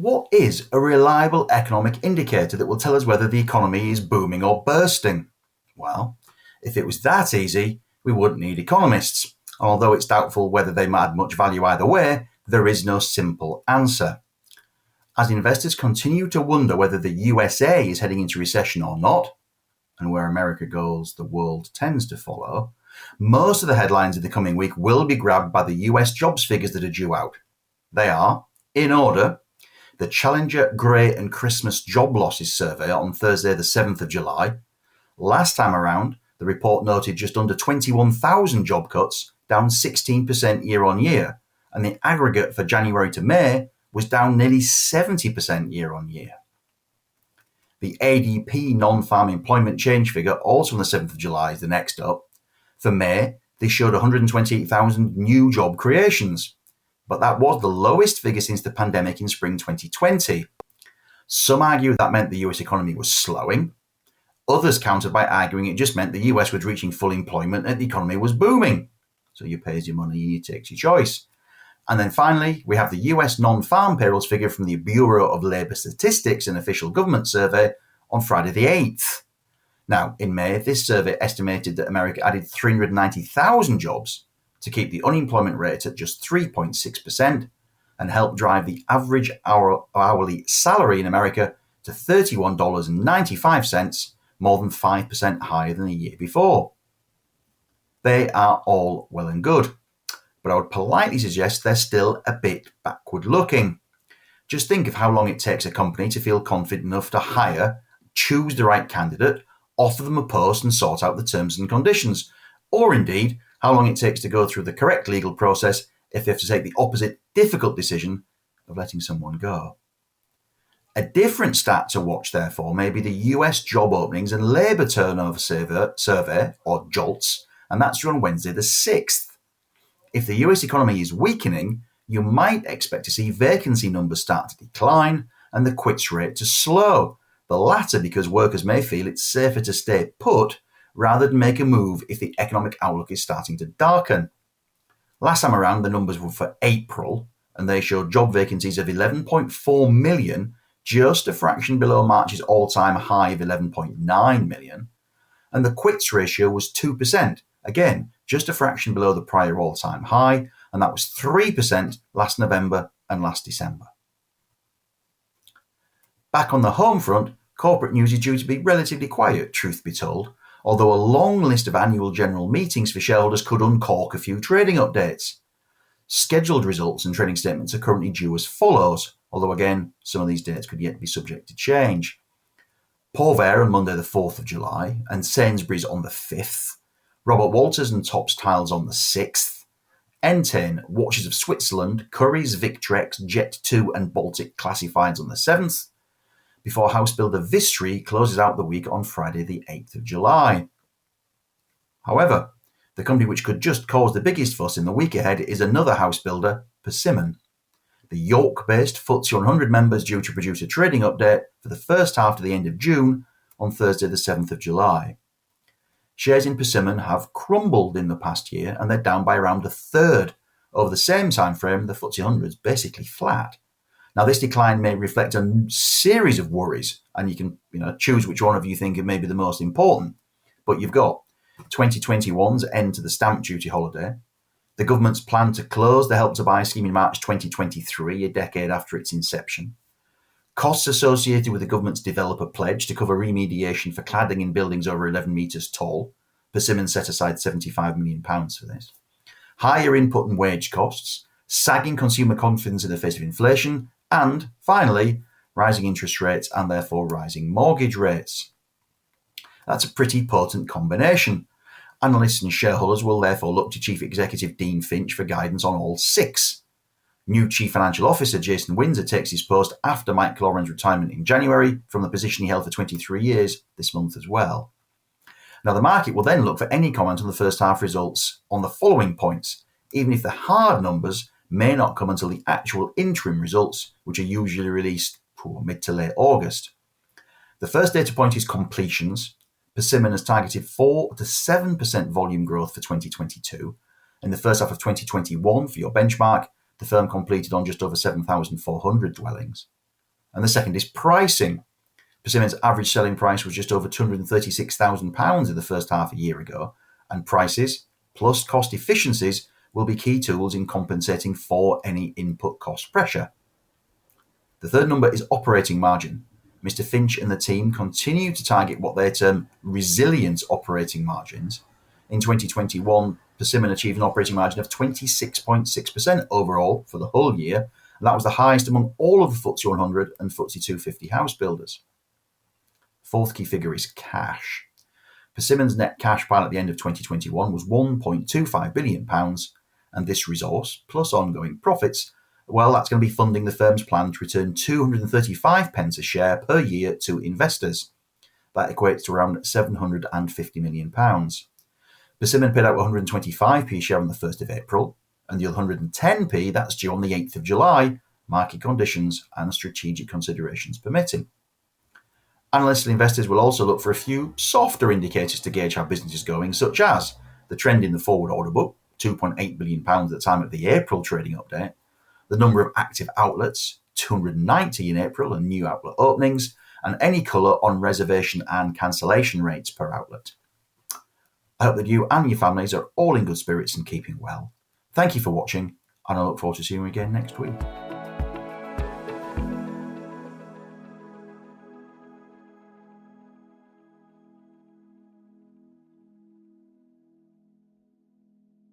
what is a reliable economic indicator that will tell us whether the economy is booming or bursting? Well, if it was that easy, we wouldn't need economists. Although it's doubtful whether they add much value either way, there is no simple answer. As investors continue to wonder whether the USA is heading into recession or not, and where America goes, the world tends to follow, most of the headlines in the coming week will be grabbed by the US jobs figures that are due out. They are, in order, the Challenger, Gray and Christmas job losses survey on Thursday the 7th of July. Last time around, the report noted just under 21,000 job cuts, down 16% year on year, and the aggregate for January to May was down nearly 70% year on year. The ADP non-farm employment change figure, also on the 7th of July, is the next up. For May, they showed 128,000 new job creations, but that was the lowest figure since the pandemic in spring 2020. Some argue that meant the US economy was slowing. Others countered by arguing it just meant the US was reaching full employment and the economy was booming. So you pays your money, you takes your choice. And then finally, we have the US non-farm payrolls figure from the Bureau of Labour Statistics, an official government survey, on Friday the 8th. Now, in May, this survey estimated that America added 390,000 jobs to keep the unemployment rate at just 3.6% and help drive the average hourly salary in America to $31.95, more than 5% higher than the year before. They are all well and good, but I would politely suggest they're still a bit backward looking. Just think of how long it takes a company to feel confident enough to hire, choose the right candidate, offer them a post and sort out the terms and conditions, or indeed how long it takes to go through the correct legal process if they have to take the opposite difficult decision of letting someone go. A different stat to watch, therefore, may be the US job openings and labour turnover survey, or JOLTS, and that's due on Wednesday the 6th. If the US economy is weakening, you might expect to see vacancy numbers start to decline and the quits rate to slow, the latter because workers may feel it's safer to stay put rather than make a move if the economic outlook is starting to darken. Last time around, the numbers were for April, and they showed job vacancies of 11.4 million, just a fraction below March's all-time high of 11.9 million, and the quits ratio was 2%, again, just a fraction below the prior all-time high, and that was 3% last November and last December. Back on the home front, corporate news is due to be relatively quiet, truth be told, although a long list of annual general meetings for shareholders could uncork a few trading updates. Scheduled results and trading statements are currently due as follows, although again, some of these dates could yet be subject to change. Porvair on Monday the 4th of July, and Sainsbury's on the 5th, Robert Walters and Topps Tiles on the 6th, Entain, Watches of Switzerland, Currys, Victrex, Jet2 and Baltic Classifieds on the 7th, before house builder Vistry closes out the week on Friday the 8th of July. However, the company which could just cause the biggest fuss in the week ahead is another house builder, Persimmon. The York-based FTSE 100 members due to produce a trading update for the first half to the end of June on Thursday the 7th of July. Shares in Persimmon have crumbled in the past year and they're down by around a third. Over the same time frame, the FTSE 100 is basically flat. Now, this decline may reflect a series of worries, and you can choose which one of you think it may be the most important. But you've got 2021's end to the stamp duty holiday, the government's plan to close the Help to Buy scheme in March 2023, a decade after its inception, costs associated with the government's developer pledge to cover remediation for cladding in buildings over 11 metres tall. Persimmon set aside £75 million for this. Higher input and wage costs, sagging consumer confidence in the face of inflation, and, finally, rising interest rates and therefore rising mortgage rates. That's a pretty potent combination. Analysts and shareholders will therefore look to Chief Executive Dean Finch for guidance on all six. New Chief Financial Officer Jason Windsor takes his post after Mike Cloran's retirement in January from the position he held for 23 years this month as well. Now, the market will then look for any comment on the first half results on the following points, even if the hard numbers may not come until the actual interim results, which are usually released mid to late August. The first data point is completions. Persimmon has targeted 4 to 7% volume growth for 2022. In the first half of 2021, for your benchmark, the firm completed on just over 7,400 dwellings. And the second is pricing. Persimmon's average selling price was just over £236,000 in the first half a year ago, and prices plus cost efficiencies will be key tools in compensating for any input cost pressure. The third number is operating margin. Mr. Finch and the team continue to target what they term resilient operating margins. In 2021, Persimmon achieved an operating margin of 26.6% overall for the whole year, and that was the highest among all of the FTSE 100 and FTSE 250 house builders. Fourth key figure is cash. Persimmon's net cash pile at the end of 2021 was £1.25 billion, and this resource, plus ongoing profits, well, that's going to be funding the firm's plan to return 235 pence a share per year to investors. That equates to around £750 million. Persimmon paid out 125p a share on the 1st of April, and the other 110p, that's due on the 8th of July, market conditions and strategic considerations permitting. Analysts and investors will also look for a few softer indicators to gauge how business is going, such as the trend in the forward order book, £2.8 billion at the time of the April trading update, the number of active outlets, 290 in April, and new outlet openings, and any colour on reservation and cancellation rates per outlet. I hope that you and your families are all in good spirits and keeping well. Thank you for watching, and I look forward to seeing you again next week.